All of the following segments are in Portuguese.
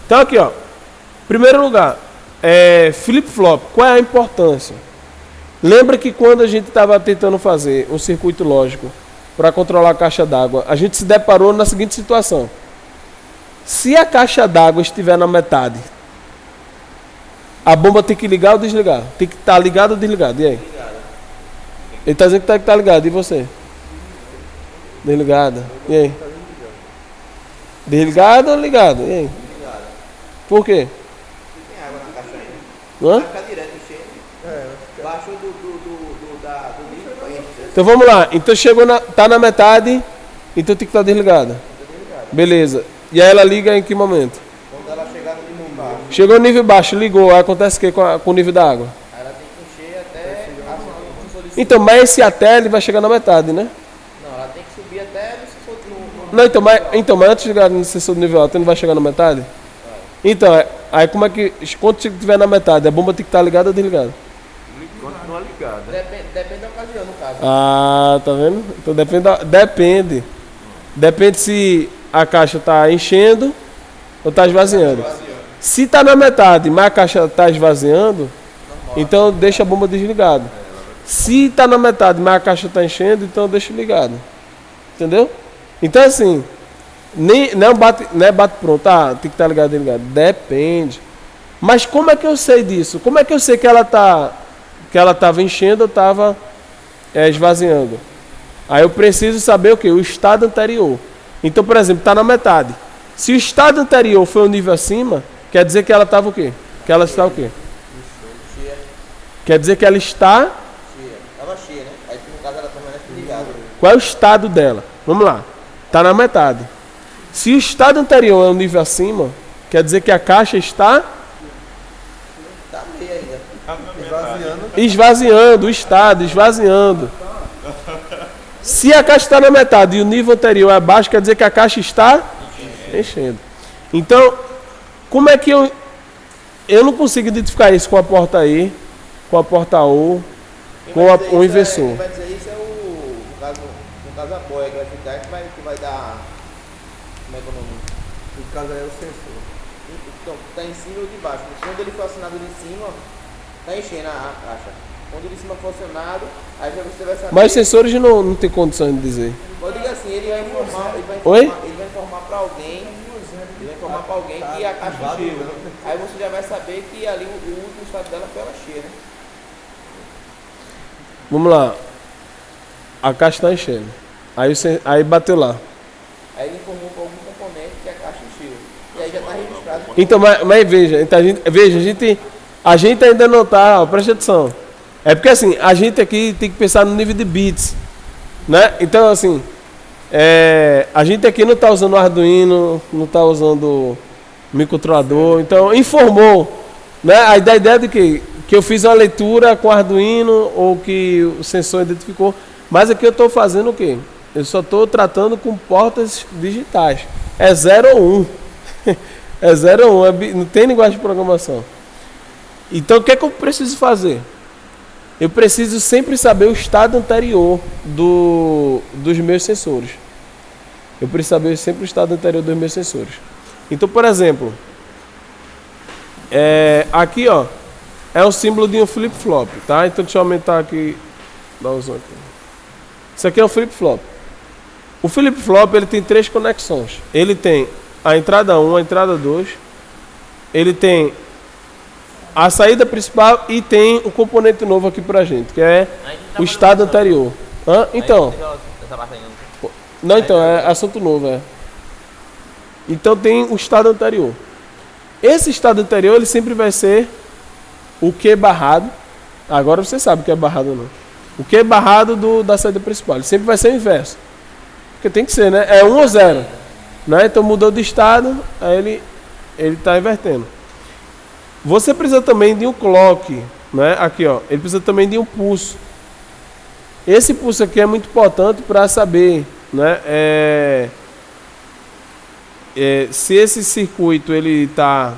Então aqui, ó. Primeiro lugar, flip-flop. Qual é a importância? Lembra que quando a gente estava tentando fazer um circuito lógico para controlar a caixa d'água, a gente se deparou na seguinte situação. Se a caixa d'água estiver na metade, a bomba tem que ligar ou desligar? Tem que estar ligada ou desligada? E aí? Ele está dizendo que está ligado. E você? Desligada. E aí? Desligada ou ligada? E aí? Por quê? Tem água na caixa ainda. Hã? Vai ficar direto enchendo. Baixo do líquido. Então vamos lá. Então tá na metade, então tem que estar desligada. Beleza. E aí ela liga em que momento? Quando ela chegar no nível baixo. Chegou no nível baixo, ligou. Aí acontece o que com o nível da água? Aí ela tem que encher até a sensor de Então, mas esse até ele vai chegar na metade, né? Não, ela tem que subir até no sensor de Não, mas antes de chegar no sensor do nível alto, ele não vai chegar na metade? Então, aí como é que, quando estiver na metade, a bomba tem que estar ligada ou desligada? Continua ligada. Depende da ocasião, no caso. Ah, tá vendo? Então depende. Depende se a caixa está enchendo ou está esvaziando. Se está na metade, mas a caixa está esvaziando, então deixa a bomba desligada. Se está na metade, mas a caixa está enchendo, então deixa ligado. Entendeu? Então assim, não é bate pronto, tem que estar ligado, desligado. Depende. Mas como é que eu sei disso? Como é que eu sei que ela estava enchendo ou estava esvaziando? Aí eu preciso saber o que? O estado anterior. Então, por exemplo, está na metade. Se o estado anterior foi um nível acima, quer dizer que ela estava o quê? Que ela está o quê? Cheia. Quer dizer que ela está... Cheia. Tava cheia, né? Aí no caso ela permanece ligada. Qual é o estado dela? Vamos lá. Está na metade. Se o estado anterior é um nível acima, quer dizer que a caixa está... Tá meia ainda. esvaziando, o estado, esvaziando. Se a caixa está na metade e o nível anterior é baixo, quer dizer que a caixa está enchendo. Então, como é que eu não consigo identificar isso com a porta E, com a porta O, com o inversor? Quem vai dizer isso é no caso a boia que vai ficar, que vai dar... Como é que é o nome? No caso aí é o sensor. Então, tá em cima ou de baixo. Quando ele for acionado de cima, tá enchendo a caixa. Quando de cima for acionado, aí já você vai saber. Mas os sensores não tem condição de dizer. Eu digo assim, ele vai informar Oi? para alguém, que a caixa encheu. Aí você já vai saber que ali o último estado dela foi ela cheia, né? Vamos lá. A caixa está enchendo. Aí bateu lá. Aí ele informou para algum componente que a caixa encheu. E aí já está registrado. Então, mas veja, então a gente ainda não está, presta atenção. É porque assim, a gente aqui tem que pensar no nível de bits, né? Então assim, a gente aqui não está usando o Arduino, não está usando microcontrolador, então informou, né? A ideia de que eu fiz uma leitura com o Arduino ou que o sensor identificou, mas aqui eu estou fazendo o quê? Eu só estou tratando com portas digitais. É 0 ou 1. É 0 ou 1, não tem linguagem de programação. Então o que é que eu preciso fazer? Eu preciso sempre saber o estado anterior dos meus sensores. Eu preciso saber sempre o estado anterior dos meus sensores. Então, por exemplo, aqui ó, é o símbolo de um flip-flop, tá? Então deixa eu aumentar aqui, dá um zoom aqui. Isso aqui é um flip-flop. O flip-flop ele tem 3 conexões. Ele tem a entrada 1, a entrada 2, ele tem a saída principal e tem um componente novo aqui pra gente, que é o estado anterior. Então. Não, então, é assunto novo, Então tem o estado anterior. Esse estado anterior, ele sempre vai ser o Q barrado. Agora você sabe o que é barrado ou não. O Q barrado da saída principal. Ele sempre vai ser o inverso. Porque tem que ser, né? É 1 ou 0. Né? Então mudou de estado, aí ele está invertendo. Você precisa também de um clock, né? Aqui, ó. Ele precisa também de um pulso. Esse pulso aqui é muito importante para saber, né? Se esse circuito ele está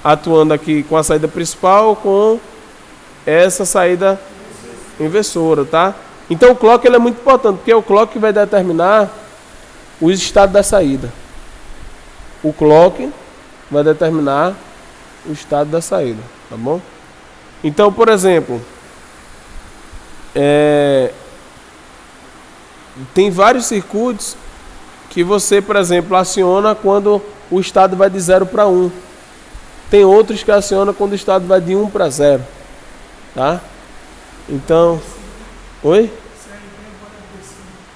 atuando aqui com a saída principal ou com essa saída inversora, tá? Então o clock ele é muito importante, porque é o clock que vai determinar o estado da saída. O clock vai determinar o estado da saída, tá bom? Então, por exemplo, tem vários circuitos que você, por exemplo, aciona quando o estado vai de 0 para 1. Tem outros que aciona quando o estado vai de 1 para 0. Tá? Então... Oi?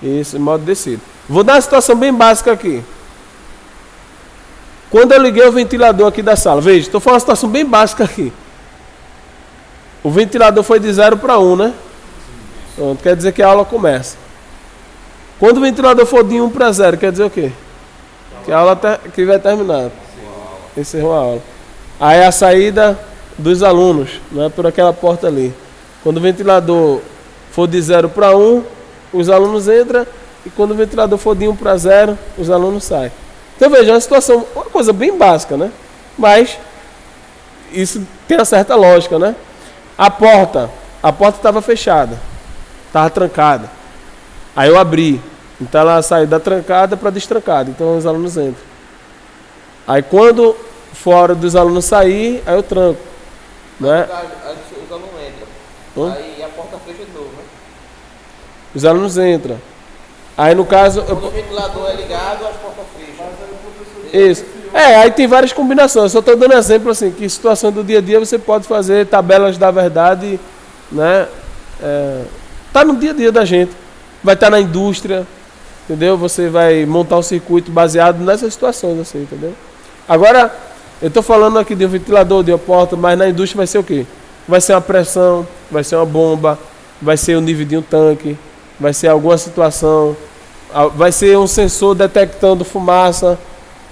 Isso, em modo descido. Vou dar uma situação bem básica aqui. Quando eu liguei o ventilador aqui da sala, veja, estou falando uma situação bem básica aqui. O ventilador foi de 0 para 1, né? Pronto, quer dizer que a aula começa. Quando o ventilador for de 1 para 0, quer dizer o quê? Que a aula que vai terminar. Encerrou a aula. Aí a saída dos alunos, não é por aquela porta ali. Quando o ventilador for de 0 para 1, os alunos entram. E quando o ventilador for de 1 para 0, os alunos saem. Então veja, é uma situação, uma coisa bem básica, né? Mas isso tem uma certa lógica, né? A porta estava fechada, estava trancada. Aí eu abri. Então ela saiu da trancada para destrancada. Então os alunos entram. Aí quando fora dos alunos sair, aí eu tranco. Né? Os alunos entram. Aí a porta fecha de novo, né? Os alunos entram. Aí no caso... Quando o ventilador é ligado, as portas fecham. Isso. Aí tem várias combinações. Eu só estou dando exemplo assim, que situação do dia a dia você pode fazer tabelas da verdade, né? Tá no dia a dia da gente. Vai estar na indústria, entendeu? Você vai montar um circuito baseado nessas situações assim, entendeu? Agora, eu estou falando aqui de um ventilador, de uma porta, mas na indústria vai ser o quê? Vai ser uma pressão, vai ser uma bomba, vai ser o nível de um tanque, vai ser alguma situação, vai ser um sensor detectando fumaça,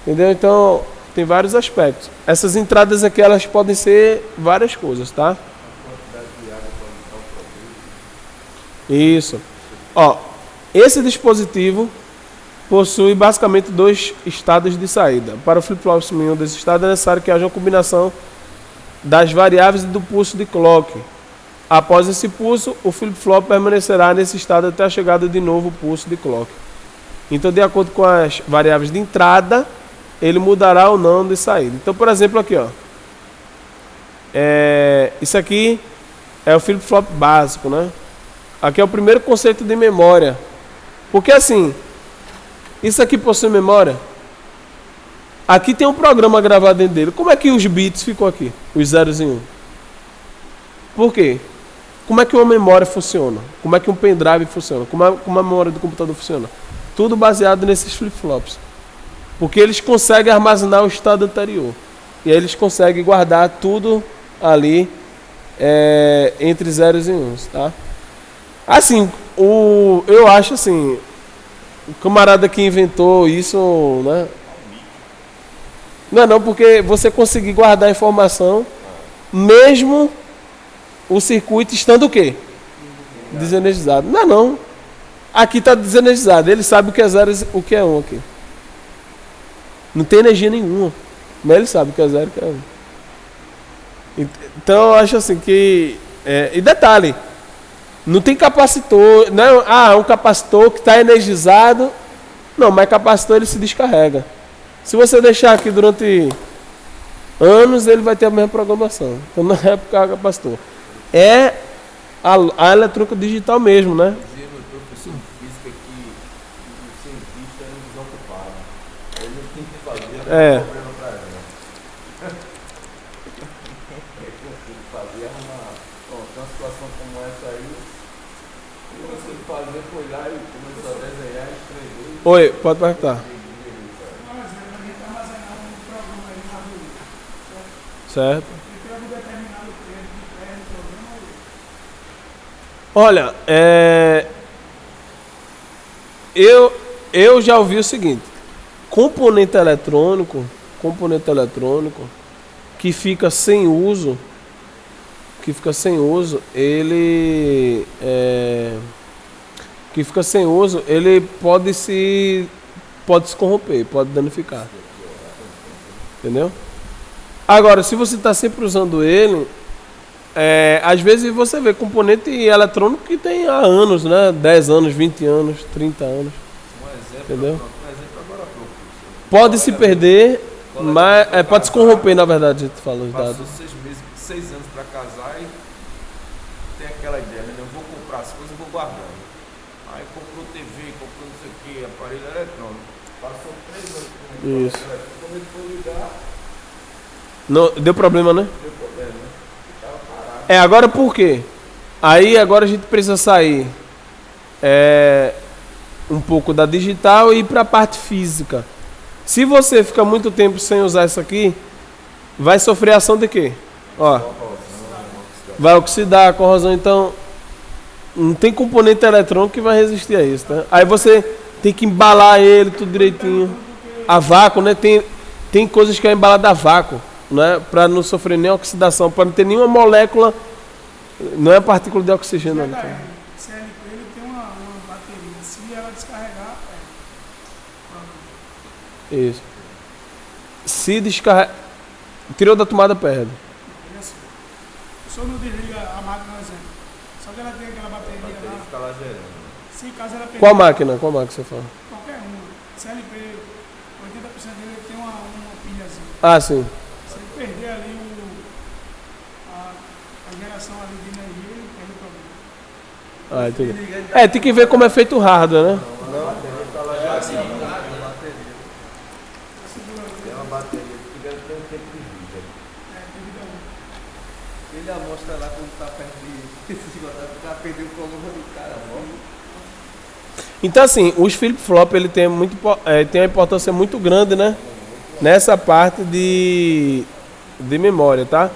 entendeu? Então, tem vários aspectos. Essas entradas aqui, elas podem ser várias coisas, tá? Isso. Ó, esse dispositivo possui basicamente 2 estados de saída. Para o flip-flop em um desses estados é necessário que haja uma combinação das variáveis e do pulso de clock. Após esse pulso, o flip-flop permanecerá nesse estado até a chegada de novo pulso de clock. Então, de acordo com as variáveis de entrada, ele mudará ou não de saída. Então, por exemplo, aqui, ó, isso aqui é o flip-flop básico, né? Aqui é o primeiro conceito de memória. Porque assim, isso aqui possui memória. Aqui tem um programa gravado dentro dele. Como é que os bits ficam aqui? Os zeros e 1. Por quê? Como é que uma memória funciona? Como é que um pendrive funciona? Como a memória do computador funciona? Tudo baseado nesses flip-flops. Porque eles conseguem armazenar o estado anterior. E aí eles conseguem guardar tudo ali entre zeros e 1, tá? Assim, eu acho assim, o camarada que inventou isso, né? Não, porque você conseguir guardar a informação, mesmo o circuito estando o quê? Desenergizado. Não. Aqui está desenergizado. Ele sabe o que é 0 e o que é 1 aqui. Não tem energia nenhuma. Mas ele sabe o que é 0 e o que é 1. Então eu acho assim que... e detalhe, não tem capacitor, não, um capacitor que está energizado. Não, mas capacitor ele se descarrega. Se você deixar aqui durante anos, ele vai ter a mesma programação. Então não é por causa do capacitor. É a eletrônica digital mesmo, né? Dizia meu professor de física que o cientista era um desocupado. Ele não tinha que fazer problema para ela. Ele fazia uma situação como essa aí. O que você fazia foi lá e começou a desenhar e escrever. Oi, pode perguntar. Certo. Olha, eu já ouvi o seguinte: componente eletrônico que fica sem uso, ele pode se corromper, pode danificar. Entendeu? Agora, se você está sempre usando ele, às vezes você vê componente eletrônico que tem há anos, né? 10 anos, 20 anos, 30 anos. Um exemplo, entendeu? Agora, professor. Pode se perder Mas pode se corromper, na verdade, a gente fala os Passou dados. 6 meses, 6 anos pra casar e tem aquela ideia, né? Eu vou comprar as coisas e vou guardando. Aí comprou TV, comprou não sei o que, aparelho eletrônico. Passou 3 anos com o Isso. eletrônico. Quando ele foi ligar, Não, deu problema, né? deu problema, né? Ficava parado. Agora por quê? Aí agora a gente precisa sair um pouco da digital e ir para a parte física. Se você fica muito tempo sem usar isso aqui, vai sofrer ação de quê? Ó, vai oxidar, corrosão, então não tem componente eletrônico que vai resistir a isso, tá? Aí você tem que embalar ele tudo direitinho. A vácuo, né? Tem coisas que é embalada a vácuo, né? Para não sofrer nem oxidação, para não ter nenhuma molécula, não é partícula de oxigênio. Não, tá? CLP ele tem uma bateria. Se ela descarregar, Isso. Se descarrega, tirou da tomada, perde. o senhor não desliga a máquina, por exemplo. Só que ela tem aquela bateria Ele lá. fica lá gerando. Se caso ela perder Qual máquina? Qual máquina você fala? qualquer uma, CLP, 80% dele tem uma pilhazinha. Ah, sim. Se ele perder ali a geração ali de energia, ele perde o problema. Ah, entendi. Tem que ver como é feito o hardware, né? Tem uma bateria que tem um tempo de vida. Ele amostra lá quando tá perto de se esgotar, pra perder o problema do cara, Então assim, os flip-flop ele tem tem uma importância muito grande, né? Nessa parte de memória, tá?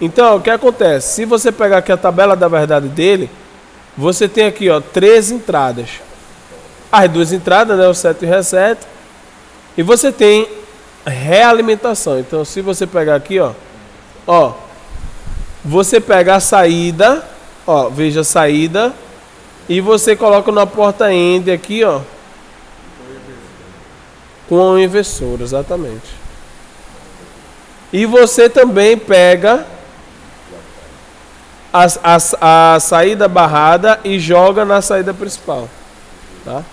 Então, o que acontece? Se você pegar aqui a tabela da verdade dele, você tem aqui, ó, 13 entradas. As duas entradas, né, o set e o reset. E você tem realimentação. Então, se você pegar aqui, ó, você pega a saída, ó, veja a saída, e você coloca na porta end aqui, ó, com a inversora, exatamente. E você também pega a saída barrada e joga na saída principal, tá?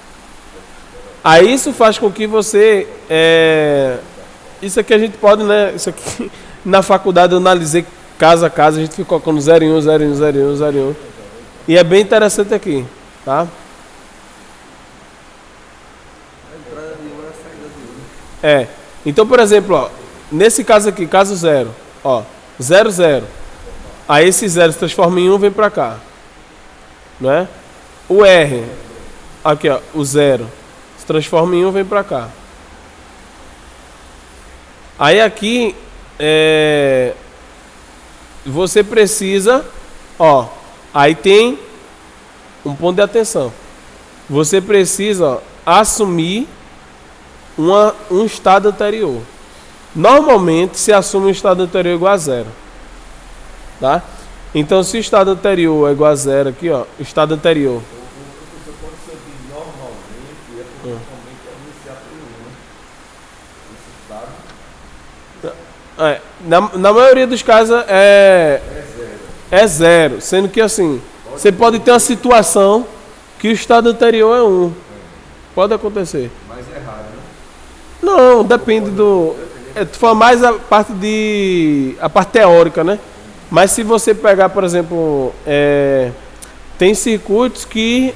Aí isso faz com que você isso aqui a gente pode, né? Isso aqui na faculdade eu analisei casa a casa, a gente fica colocando 0 em 1, 0 em 1, 0 em 1, 0 em 1. E é bem interessante aqui, tá? Então, por exemplo, ó, nesse caso aqui, caso 0, ó, 0, 0. Aí esse 0 se transforma em 1, vem pra cá. Não é? O R, aqui ó, o 0, se transforma em 1, vem pra cá. Aí aqui, você precisa, ó, aí tem um ponto de atenção. Você precisa, ó, assumir um estado anterior. Normalmente se assume um estado anterior igual a 0. Tá? Então se o estado anterior é igual a 0 aqui, ó, o estado anterior. Na maioria dos casos é 0, sendo que assim, você pode ter uma situação que o estado anterior é 1. Pode acontecer. Mas é raro, né? Não, depende do. Tu fala mais a parte teórica, né? Mas se você pegar, por exemplo, tem circuitos que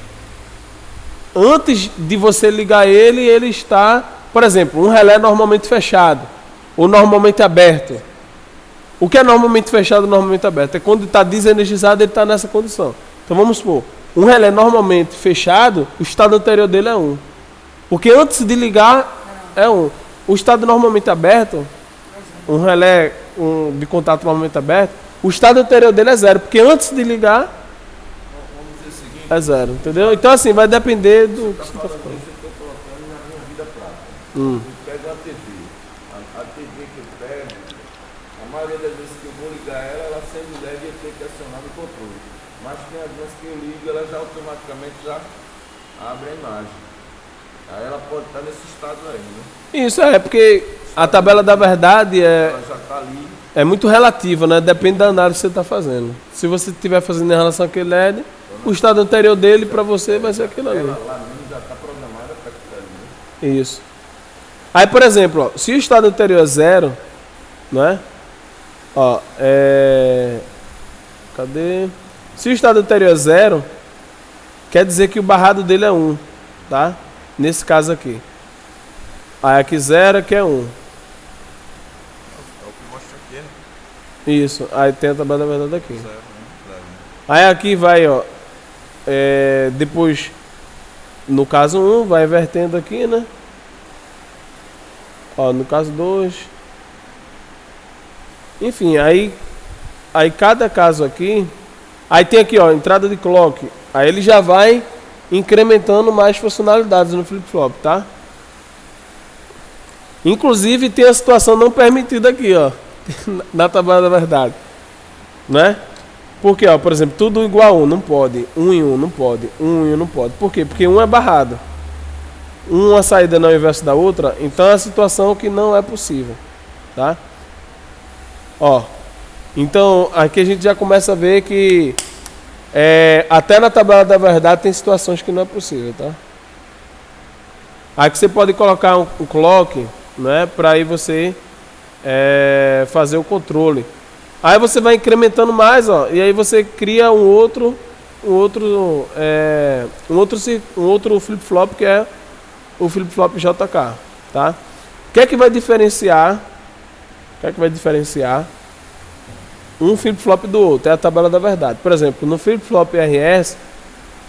antes de você ligar ele está, por exemplo, um relé normalmente fechado ou normalmente aberto. O que é normalmente fechado ou normalmente aberto? É quando está desenergizado, ele está nessa condição. Então vamos supor, um relé normalmente fechado, o estado anterior dele é 1. Porque antes de ligar é 1. O estado normalmente aberto, um relé de contato normalmente aberto, o estado anterior dele é 0, porque antes de ligar Vamos dizer o seguinte, é 0, entendeu? Então assim, vai depender do que você está falando falando. isso, eu estou colocando na minha vida prática. Hum. Eu pego a TV. A TV que eu pego, a maioria das vezes que eu vou ligar ela acende o LED e eu tenho que acionar no controle. Mas tem algumas que eu ligo, ela já automaticamente já abre a imagem. Aí ela pode estar nesse estado aí, né? Isso porque a tabela da verdade Ela já está ali. é muito relativa, né? Depende da análise que você está fazendo. Se você estiver fazendo em relação àquele LED, o estado anterior dele para você vai ser aquilo ali. Ela lá mesmo já está programada para aquilo ali, né? Isso. Aí, por exemplo, ó, se o estado anterior é 0, né? Ó, cadê? Se o estado anterior é 0, quer dizer que o barrado dele é 1, tá? Nesse caso aqui. Aí aqui 0, aqui é 1. É o que mostra aqui, né? Isso, aí tem a tabela da verdade aqui. 0, 1, 0. Aí aqui vai, ó, depois, no caso 1, vai vertendo aqui, né? Ó, no caso 2. Enfim, aí cada caso aqui, aí tem aqui, ó, entrada de clock. Aí ele já vai incrementando mais funcionalidades no flip-flop, tá? Inclusive tem a situação não permitida aqui, ó, na tabela da verdade, né? Porque, ó, por exemplo, tudo igual a 1, não pode. 1 em 1 não pode. 1 em 1 não pode. Por quê? Porque 1 é barrado. Uma saída não é o inverso da outra, então é a situação que não é possível, tá? Ó, então aqui a gente já começa a ver que até na tabela da verdade tem situações que não é possível, tá? Aqui você pode colocar um clock, né, para aí você fazer o controle. Aí você vai incrementando mais, ó, e aí você cria um outro flip-flop que é o flip-flop JK, tá? O que é que vai diferenciar? Um flip-flop do outro? É a tabela da verdade. Por exemplo, no flip-flop RS,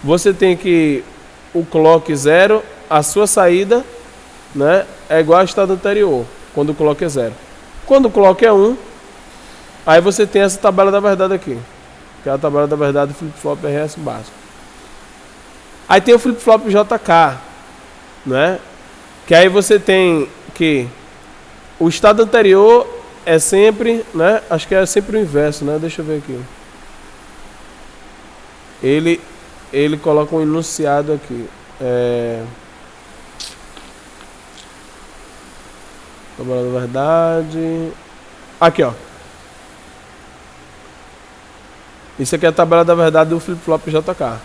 você tem que o clock 0, a sua saída, né, é igual ao estado anterior, quando o clock é 0. Quando o clock é 1, aí você tem essa tabela da verdade aqui, que é a tabela da verdade do flip-flop RS básico. Aí tem o flip-flop JK, né? Que aí você tem que o estado anterior é sempre, né? Acho que é sempre o inverso, né? Deixa eu ver aqui. Ele coloca um enunciado aqui. Tabela da verdade. Aqui, ó. Isso aqui é a tabela da verdade do flip-flop JK.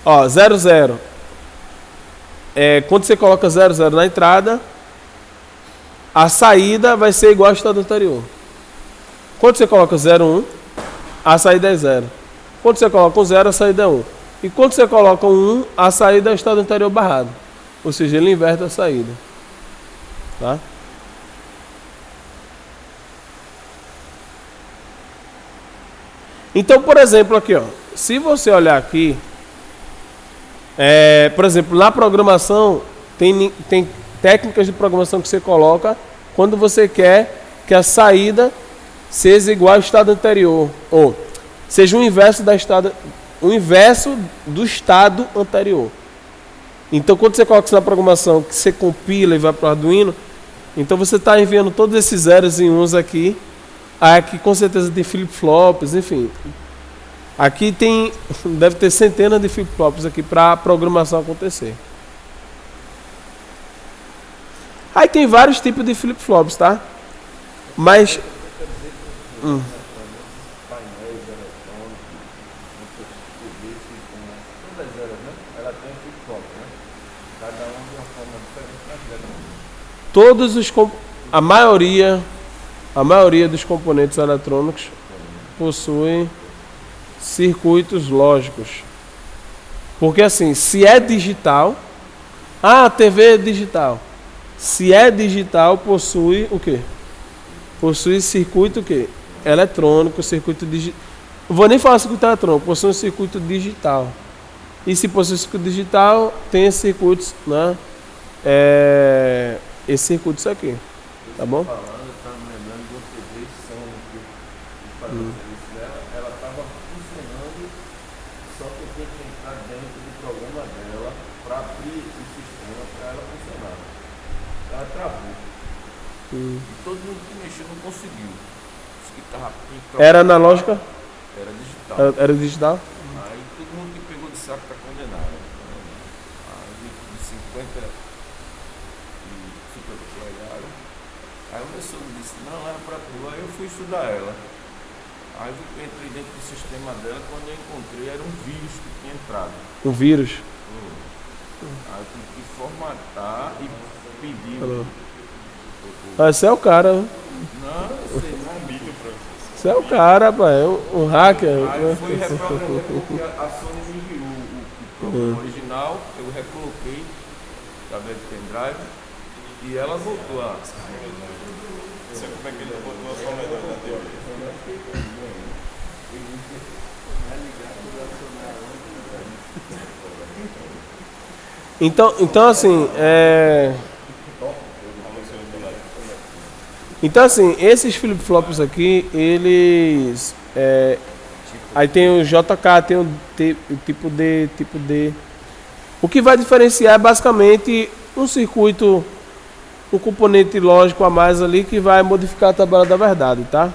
Ó, 0, 0. Quando você coloca 0, 0 na entrada, a saída vai ser igual ao estado anterior. Quando você coloca 0, 1, a saída é 0. Quando você coloca um 0, a saída é 1. E quando você coloca um 1, a saída é o estado anterior barrado. Ou seja, ele inverte a saída. Tá? Então, por exemplo, aqui, ó, se você olhar aqui, por exemplo, na programação, tem técnicas de programação que você coloca quando você quer que a saída seja igual ao estado anterior, ou seja o inverso do estado anterior. Então, quando você coloca isso na programação, que você compila e vai para o Arduino, então você está enviando todos esses zeros e uns aqui. Aqui com certeza tem flip-flops, enfim. Aqui deve ter centenas de flip-flops aqui para a programação acontecer. Aí tem vários tipos de flip-flops, tá? Mas... Painéis eletrônicos, todas elas, né? Ela tem flip-flop, né? Cada um de uma forma diferente. A maioria dos componentes eletrônicos possuem circuitos lógicos. Porque assim, se é digital, a TV é digital. Se é digital, possui o quê? Possui circuito o quê? Eletrônico, circuito digital. Não vou nem falar circuito eletrônico, possui um circuito digital. E se possui circuito digital, tem esses circuitos, né? Esses circuitos aqui. Tá bom? Ela estava funcionando, só que eu tinha que entrar dentro do programa dela para abrir o sistema para ela funcionar. Ela travou. E todo mundo que mexeu não conseguiu. Era analógica? Era digital. Era digital? Aí todo mundo que pegou de saco está condenado. Aí de 50 polegadas. Aí o meu sogro disse, não, era para tu. Aí eu fui estudar ela. Aí eu entrei dentro do sistema dela, quando eu encontrei era um vírus que tinha entrado. Um vírus? Aí eu tive que formatar e pediu. Alô. Ah, você é o cara. Não, eu sei, não amigo pra você. Você é o cara, pai. Um hacker. Aí foi reprogramado porque a Sony me enviou o programa original, eu recoloquei através do pendrive e ela voltou a. Você como é que ele botou a sua medalha na TV? Então assim, Então assim, esses flip-flops aqui, eles... aí tem o JK, tem o tipo D. O que vai diferenciar é basicamente um circuito, um componente lógico a mais ali que vai modificar a tabela da verdade, tá?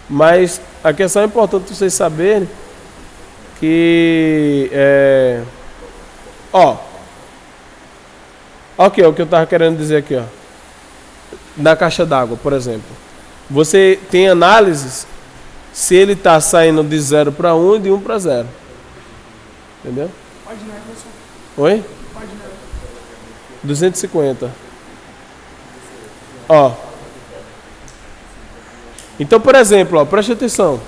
Mas a questão é importante vocês saberem que... Aqui, ó, o que eu estava querendo dizer aqui, ó. Da caixa d'água, por exemplo. Você tem análises se ele está saindo de 0 para 1 e de 1 para 0. Entendeu? Página aí, professor. Oi? Página aí. 250. Ó. Então, por exemplo, ó, preste atenção.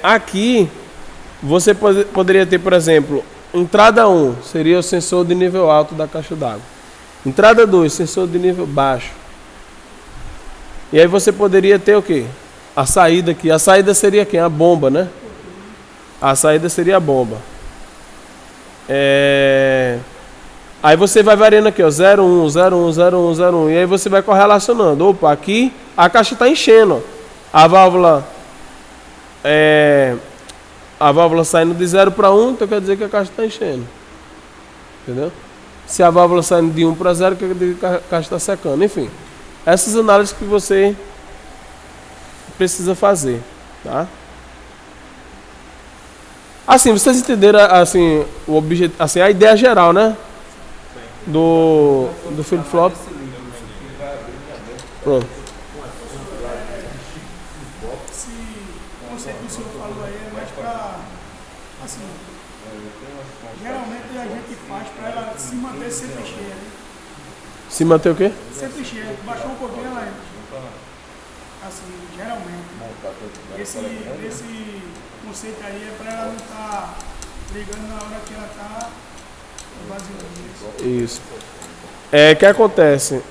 Aqui você poderia ter, por exemplo, entrada 1 seria o sensor de nível alto da caixa d'água. Entrada 2, sensor de nível baixo. E aí você poderia ter o quê? A saída aqui. A saída seria quem? A bomba, né? A saída seria a bomba. Aí você vai variando aqui, ó, 0, 1, 0, 1, 0, 1, 0, 1. E aí você vai correlacionando. Opa, aqui a caixa está enchendo. Ó. A válvula saindo de 0 para 1, então quer dizer que a caixa está enchendo. Entendeu? Se a válvula saindo de 1 para 0, quer dizer que a caixa está secando. Enfim, essas análises que você precisa fazer. Tá? Assim, vocês entenderam assim, o objetivo, assim, a ideia geral, né? Do flip-flop. Pronto. Esse conceito que o senhor falou aí é mais para, assim, geralmente a gente faz para ela se manter sempre cheia, né? Se manter o quê? Sempre cheia. Baixou um pouquinho, ela assim, geralmente. Esse conceito aí é para ela não estar ligando na hora que ela está vaziando. Isso. O que acontece?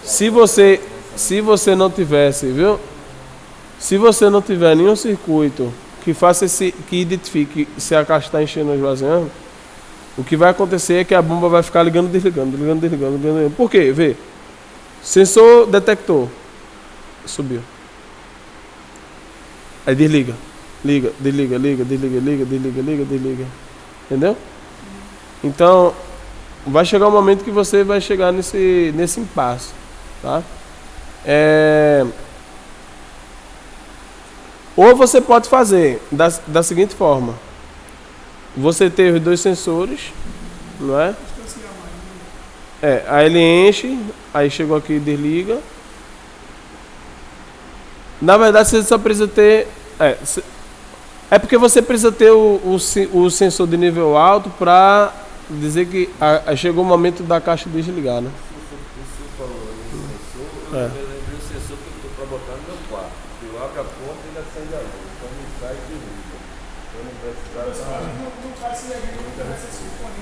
Se você não tivesse, viu? Se você não tiver nenhum circuito que faça que identifique se a caixa está enchendo ou esvaziando, o que vai acontecer é que a bomba vai ficar ligando, desligando. Por quê? Vê. Sensor detector. Subiu. Aí desliga. Desliga. Entendeu? Então, vai chegar um momento que você vai chegar nesse impasse. Tá? Ou você pode fazer da seguinte forma. Você teve 2 sensores, não é? Aí ele enche, aí chegou aqui e desliga. Na verdade, você só precisa ter... É porque você precisa ter o sensor de nível alto para dizer que chegou o momento da caixa desligar, né? Você falou em sensor, eu lembrei o sensor que eu estou para botar no meu quarto. Eu abro a porta e ele acende a luz. Quando ele sai, desliga. Eu não precisava...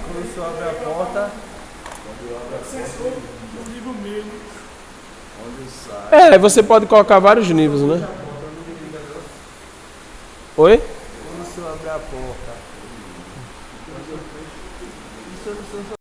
Quando o senhor abre a porta, No nível mesmo. Onde sai... Você pode colocar vários níveis, né? Oi? quando o senhor abre a porta.